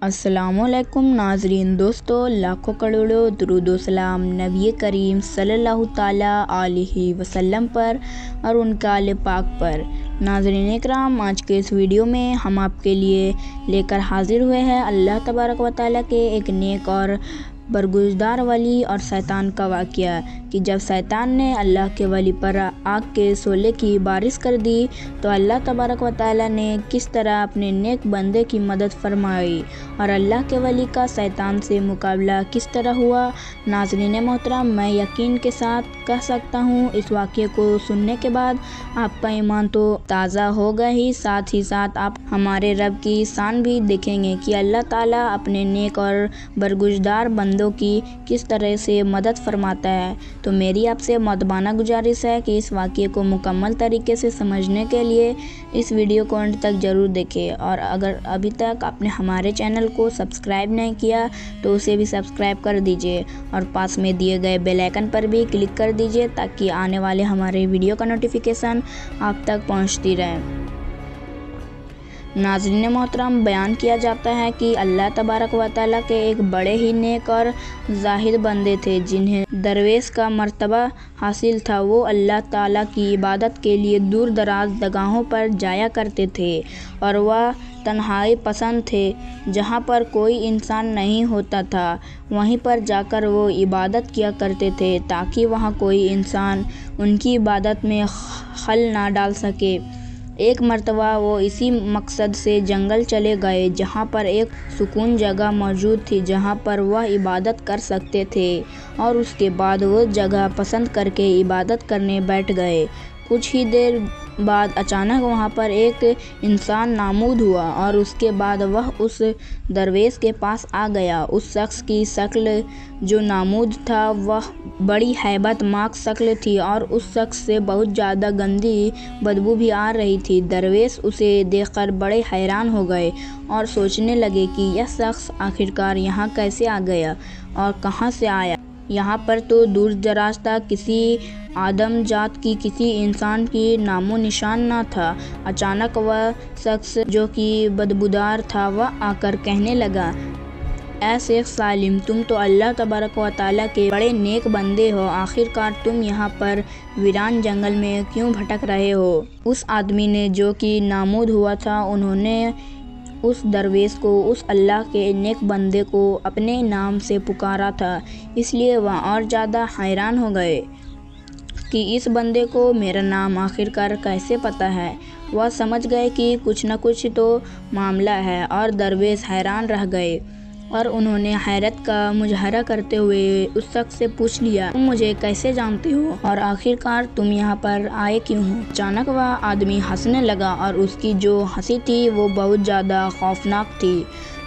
السلام علیکم ناظرین دوستو، لاکھوں کروڑوں درود و سلام نبی کریم صلی اللہ تعالیٰ علیہ وسلم پر اور ان کے آل پاک پر۔ ناظرین اکرام، آج کے اس ویڈیو میں ہم آپ کے لیے لے کر حاضر ہوئے ہیں اللہ تبارک و تعالیٰ کے ایک نیک اور برگزیدار ولی اور شیطان کا واقعہ کہ جب شیطان نے اللہ کے ولی پر آگ کے شعلے کی بارش کر دی تو اللہ تبارک و تعالیٰ نے کس طرح اپنے نیک بندے کی مدد فرمائی اور اللہ کے ولی کا شیطان سے مقابلہ کس طرح ہوا۔ ناظرین محترم، میں یقین کے ساتھ کہہ سکتا ہوں اس واقعے کو سننے کے بعد آپ کا ایمان تو تازہ ہوگا ہی، ساتھ آپ ہمارے رب کی شان بھی دیکھیں گے کہ اللہ تعالیٰ اپنے نیک اور برگزیدار بندوں کی کس طرح سے مدد فرماتا ہے۔ تو میری آپ سے مؤدبانہ گزارش ہے کہ اس واقعے کو مکمل طریقے سے سمجھنے کے لیے اس ویڈیو کو انت تک ضرور دیکھیں، اور اگر ابھی تک آپ نے ہمارے چینل کو سبسکرائب نہیں کیا تو اسے بھی سبسکرائب کر دیجئے اور پاس میں دیے گئے بیل آئیکن پر بھی کلک کر دیجئے تاکہ آنے والے ہمارے ویڈیو کا نوٹیفیکیشن آپ تک پہنچتی رہے۔ ناظرین محترم، بیان کیا جاتا ہے کہ اللہ تبارک و تعالیٰ کے ایک بڑے ہی نیک اور زاہد بندے تھے جنہیں درویش کا مرتبہ حاصل تھا۔ وہ اللہ تعالیٰ کی عبادت کے لیے دور دراز جگہوں پر جایا کرتے تھے اور وہ تنہائی پسند تھے۔ جہاں پر کوئی انسان نہیں ہوتا تھا وہیں پر جا کر وہ عبادت کیا کرتے تھے تاکہ وہاں کوئی انسان ان کی عبادت میں خلل نہ ڈال سکے۔ ایک مرتبہ وہ اسی مقصد سے جنگل چلے گئے جہاں پر ایک سکون جگہ موجود تھی جہاں پر وہ عبادت کر سکتے تھے، اور اس کے بعد وہ جگہ پسند کر کے عبادت کرنے بیٹھ گئے۔ کچھ ہی دیر بعد اچانک وہاں پر ایک انسان نامود ہوا اور اس کے بعد وہ اس درویش کے پاس آ گیا۔ اس شخص کی شکل جو نامود تھا وہ بڑی ہیبت ناک شکل تھی اور اس شخص سے بہت زیادہ گندی بدبو بھی آ رہی تھی۔ درویش اسے دیکھ کر بڑے حیران ہو گئے اور سوچنے لگے کہ یہ شخص آخرکار یہاں کیسے آ گیا اور کہاں سے آیا۔ یہاں پر تو دور دراز تک کسی آدم ذات کی، کسی انسان کی نام و نشان نہ تھا۔ اچانک وہ شخص جو کہ بدبودار تھا وہ آ کر کہنے لگا، اے شیخ سالم، تم تو اللہ تبارک و تعالیٰ کے بڑے نیک بندے ہو، آخرکار تم یہاں پر ویران جنگل میں کیوں بھٹک رہے ہو؟ اس آدمی نے جو کہ نامود ہوا تھا، انہوں نے اس درویش کو، اس اللہ کے نیک بندے کو اپنے نام سے پکارا تھا، اس لیے وہ اور زیادہ حیران ہو گئے کہ اس بندے کو میرا نام آخرکار کیسے پتہ ہے۔ وہ سمجھ گئے کہ کچھ نہ کچھ تو معاملہ ہے، اور درویش حیران رہ گئے اور انہوں نے حیرت کا مظاہرہ کرتے ہوئے اس شخص سے پوچھ لیا، تم مجھے کیسے جانتے ہو اور آخرکار تم یہاں پر آئے کیوں ہو؟ اچانک وہ آدمی ہنسنے لگا اور اس کی جو ہنسی تھی وہ بہت زیادہ خوفناک تھی۔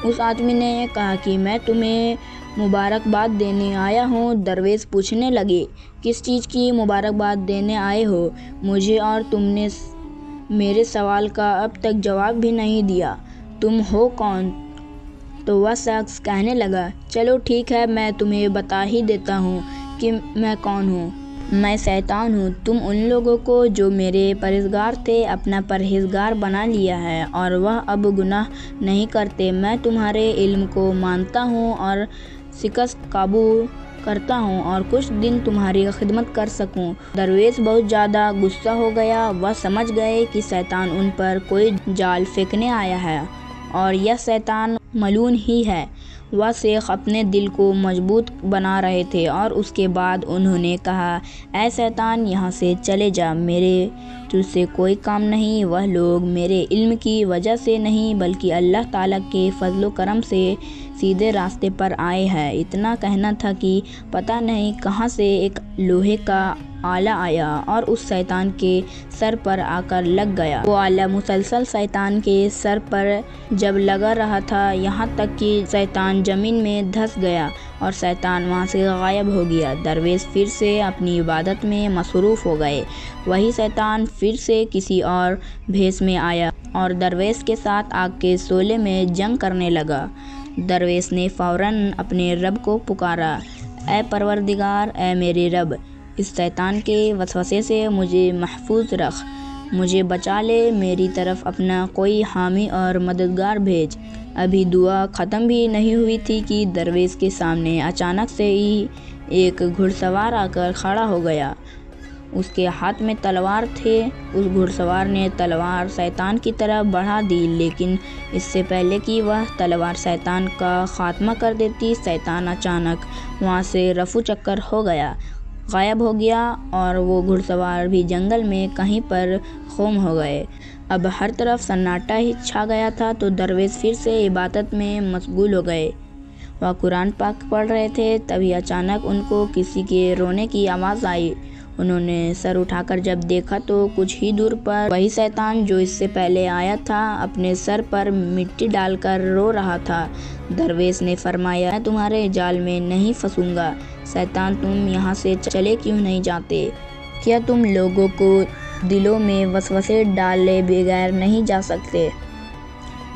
اس آدمی نے کہا کہ میں تمہیں مبارکباد دینے آیا ہوں۔ درویش پوچھنے لگے، کس چیز کی مبارکباد دینے آئے ہو؟ مجھے اور تم نے میرے سوال کا اب تک جواب بھی نہیں دیا، تم ہو کون؟ تو وہ شخص کہنے لگا، چلو ٹھیک ہے، میں تمہیں بتا ہی دیتا ہوں کہ میں کون ہوں۔ میں شیطان ہوں۔ تم ان لوگوں کو جو میرے پرہیزگار تھے اپنا پرہیزگار بنا لیا ہے اور وہ اب گناہ نہیں کرتے۔ میں تمہارے علم کو مانتا ہوں اور شکست قبول کرتا ہوں اور کچھ دن تمہاری خدمت کر سکوں۔ درویش بہت زیادہ غصہ ہو گیا۔ وہ سمجھ گئے کہ شیطان ان پر کوئی جال پھینکنے آیا ہے اور یہ شیطان ملعون ہی ہے۔ وہ شیخ اپنے دل کو مضبوط بنا رہے تھے اور اس کے بعد انہوں نے کہا، اے شیطان، یہاں سے چلے جا، میرے تجھ سے کوئی کام نہیں۔ وہ لوگ میرے علم کی وجہ سے نہیں بلکہ اللہ تعالیٰ کے فضل و کرم سے سیدھے راستے پر آئے ہیں۔ اتنا کہنا تھا کہ پتہ نہیں کہاں سے ایک لوہے کا آلہ آیا اور اس شیطان کے سر پر آ کر لگ گیا۔ وہ آلہ مسلسل شیطان کے سر پر جب لگا رہا تھا یہاں تک کہ شیطان زمین میں دھس گیا اور شیطان وہاں سے غائب ہو گیا۔ درویش پھر سے اپنی عبادت میں مصروف ہو گئے۔ وہی شیطان پھر سے کسی اور بھیس میں آیا اور درویش کے ساتھ آگ کے شعلے میں جنگ کرنے لگا۔ درویش نے فوراً اپنے رب کو پکارا، اے پروردگار، اے میرے رب، اس شیطان کے وسوسے سے مجھے محفوظ رکھ۔ مجھے بچا لے، میری طرف اپنا کوئی حامی اور مددگار بھیج۔ ابھی دعا ختم بھی نہیں ہوئی تھی کہ درویش کے سامنے اچانک سے ہی ایک گھڑ سوار آ کر کھڑا ہو گیا۔ اس کے ہاتھ میں تلوار تھے۔ اس گھڑ سوار نے تلوار شیطان کی طرف بڑھا دی، لیکن اس سے پہلے کہ وہ تلوار شیطان کا خاتمہ کر دیتی، شیطان اچانک وہاں سے رفو چکر ہو گیا، غائب ہو گیا، اور وہ گھڑ سوار بھی جنگل میں کہیں پر گم ہو گئے۔ اب ہر طرف سناٹا ہی چھا گیا تھا تو درویش پھر سے عبادت میں مشغول ہو گئے۔ وہ قرآن پاک پڑھ رہے تھے، تبھی اچانک ان کو کسی کے رونے کی آواز آئی۔ انہوں نے سر اٹھا کر جب دیکھا تو کچھ ہی دور پر وہی شیطان جو اس سے پہلے آیا تھا اپنے سر پر مٹی ڈال کر رو رہا تھا۔ درویش نے فرمایا، میں تمہارے جال میں نہیں پھنسوں گا۔ شیطان، تم یہاں سے چلے کیوں نہیں جاتے؟ کیا تم لوگوں کو دلوں میں وسوسے ڈالے بغیر نہیں جا سکتے؟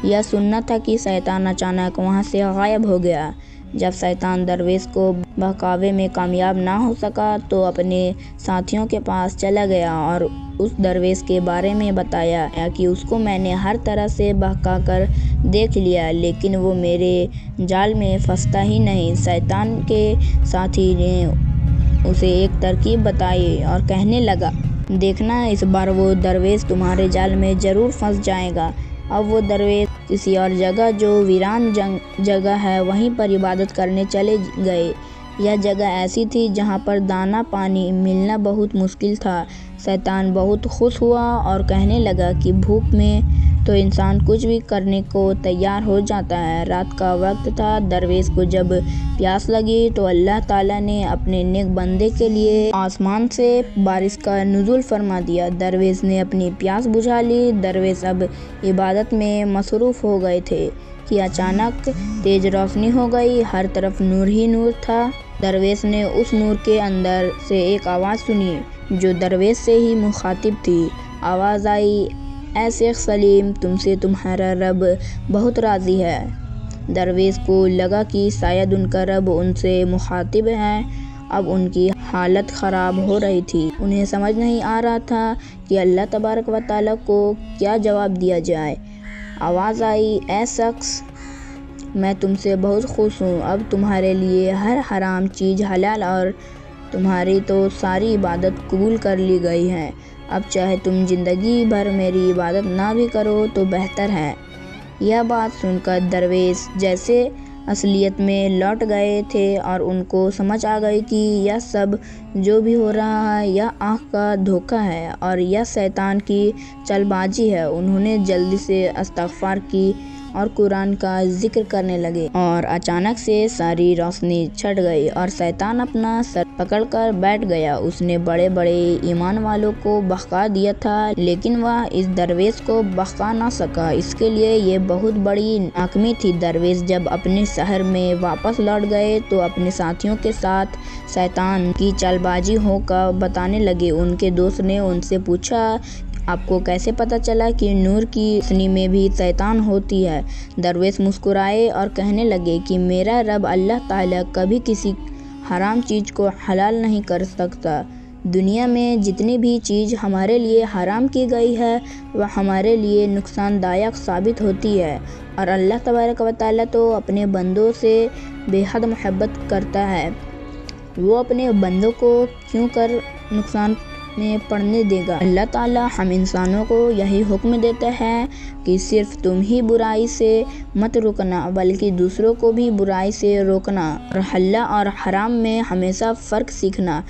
یہ سننا تھا کہ شیطان اچانک وہاں سے غائب ہو گیا۔ جب شیطان درویش کو بہکاوے میں کامیاب نہ ہو سکا تو اپنے ساتھیوں کے پاس چلا گیا اور اس درویش کے بارے میں بتایا کہ اس کو میں نے ہر طرح سے بہکا کر دیکھ لیا، لیکن وہ میرے جال میں پھنستا ہی نہیں۔ شیطان کے ساتھی نے اسے ایک ترکیب بتائی اور کہنے لگا، دیکھنا اس بار وہ درویش تمہارے جال میں ضرور پھنس جائے گا۔ اب وہ درویش کسی اور جگہ جو ویران جگہ ہے وہیں پر عبادت کرنے چلے گئے۔ یہ جگہ ایسی تھی جہاں پر دانہ پانی ملنا بہت مشکل تھا۔ شیطان بہت خوش ہوا اور کہنے لگا کہ بھوک میں تو انسان کچھ بھی کرنے کو تیار ہو جاتا ہے۔ رات کا وقت تھا۔ درویش کو جب پیاس لگی تو اللہ تعالیٰ نے اپنے نیک بندے کے لیے آسمان سے بارش کا نزول فرما دیا۔ درویش نے اپنی پیاس بجھا لی۔ درویش اب عبادت میں مصروف ہو گئے تھے کہ اچانک تیز روشنی ہو گئی، ہر طرف نور ہی نور تھا۔ درویش نے اس نور کے اندر سے ایک آواز سنی جو درویش سے ہی مخاطب تھی۔ آواز آئی، اے شیخ سلیم، تم سے تمہارا رب بہت راضی ہے۔ درویش کو لگا کہ شاید ان کا رب ان سے مخاطب ہے۔ اب ان کی حالت خراب ہو رہی تھی۔ انہیں سمجھ نہیں آ رہا تھا کہ اللہ تبارک و تعالیٰ کو کیا جواب دیا جائے۔ آواز آئی، اے شخص، میں تم سے بہت خوش ہوں۔ اب تمہارے لیے ہر حرام چیز حلال اور تمہاری تو ساری عبادت قبول کر لی گئی ہے۔ اب چاہے تم زندگی بھر میری عبادت نہ بھی کرو تو بہتر ہے۔ یہ بات سن کر درویش جیسے اصلیت میں لوٹ گئے تھے اور ان کو سمجھ آ گئی کہ یہ سب جو بھی ہو رہا ہے یہ آنکھ کا دھوکہ ہے اور یہ شیطان کی چل بازی ہے۔ انہوں نے جلدی سے استغفار کی اور قرآن کا ذکر کرنے لگے اور اچانک سے ساری روشنی چھٹ گئی اور شیطان اپنا سر پکڑ کر بیٹھ گیا۔ اس نے بڑے بڑے ایمان والوں کو بہکا دیا تھا لیکن وہ اس درویش کو بہکا نہ سکا۔ اس کے لیے یہ بہت بڑی ناکامی تھی۔ درویش جب اپنے شہر میں واپس لوٹ گئے تو اپنے ساتھیوں کے ساتھ شیطان کی چال بازی ہو کر بتانے لگے۔ ان کے دوست نے ان سے پوچھا، آپ کو کیسے پتہ چلا کہ نور کی روشنی میں بھی شیطان ہوتی ہے؟ درویش مسکرائے اور کہنے لگے کہ میرا رب اللہ تعالیٰ کبھی کسی حرام چیز کو حلال نہیں کر سکتا۔ دنیا میں جتنی بھی چیز ہمارے لیے حرام کی گئی ہے وہ ہمارے لیے نقصان دایک ثابت ہوتی ہے، اور اللہ تبارک و تعالیٰ تو اپنے بندوں سے بے حد محبت کرتا ہے۔ وہ اپنے بندوں کو کیوں کر نقصان میں پڑنے دے گا؟ اللہ تعالیٰ ہم انسانوں کو یہی حکم دیتا ہے کہ صرف تم ہی برائی سے مت رکنا بلکہ دوسروں کو بھی برائی سے روکنا، اور حلال اور حرام میں ہمیشہ فرق سیکھنا۔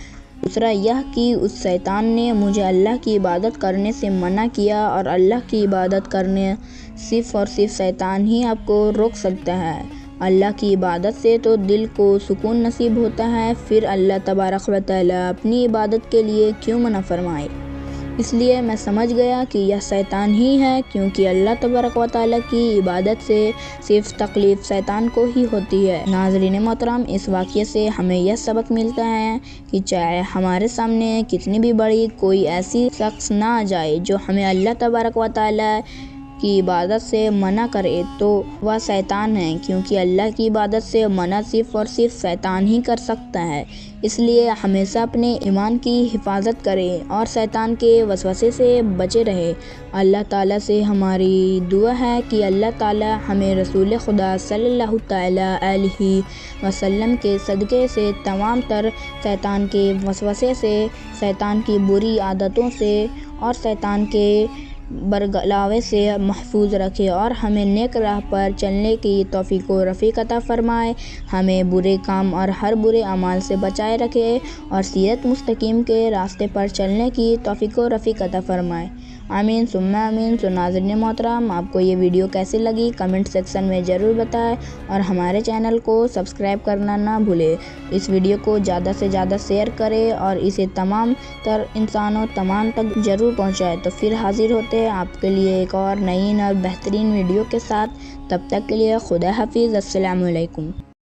دوسرا یہ کہ اس شیطان نے مجھے اللہ کی عبادت کرنے سے منع کیا، اور اللہ کی عبادت کرنے صرف اور صرف شیطان ہی آپ کو روک سکتا ہے۔ اللہ کی عبادت سے تو دل کو سکون نصیب ہوتا ہے، پھر اللہ تبارک و تعالیٰ اپنی عبادت کے لیے کیوں منع فرمائے؟ اس لیے میں سمجھ گیا کہ یہ شیطان ہی ہے، کیونکہ اللہ تبارک و تعالیٰ کی عبادت سے صرف تکلیف شیطان کو ہی ہوتی ہے۔ ناظرین محترم، اس واقعے سے ہمیں یہ سبق ملتا ہے کہ چاہے ہمارے سامنے کتنی بھی بڑی کوئی ایسی شخص نہ آ جائے جو ہمیں اللہ تبارک و تعالیٰ کی عبادت سے منع کرے تو وہ شیطان ہے، کیونکہ اللہ کی عبادت سے منع صرف اور صرف شیطان ہی کر سکتا ہے۔ اس لیے ہمیشہ اپنے ایمان کی حفاظت کرے اور شیطان کے وسوسے سے بچے رہے۔ اللہ تعالیٰ سے ہماری دعا ہے کہ اللہ تعالیٰ ہمیں رسول خدا صلی اللہ تعالیٰ علیہ وسلم کے صدقے سے تمام تر شیطان کے وسوسے سے، شیطان کی بری عادتوں سے اور شیطان کے برگلاوے سے محفوظ رکھے اور ہمیں نیک راہ پر چلنے کی توفیق و رفیق عطا فرمائے، ہمیں برے کام اور ہر برے اعمال سے بچائے رکھے اور صراط مستقیم کے راستے پر چلنے کی توفیق و رفیق عطا فرمائے۔ آمین ثم آمین۔ تو ناظرین محترم، آپ کو یہ ویڈیو کیسی لگی کمنٹ سیکشن میں ضرور بتائیں اور ہمارے چینل کو سبسکرائب کرنا نہ بھولیں۔ اس ویڈیو کو زیادہ سے زیادہ شیئر کریں اور اسے تمام تر انسانوں تک ضرور پہنچائیں۔ تو پھر حاضر ہوتے ہیں آپ کے لیے ایک اور نئی اور بہترین ویڈیو کے ساتھ۔ تب تک کے لیے خدا حافظ۔ السلام علیکم۔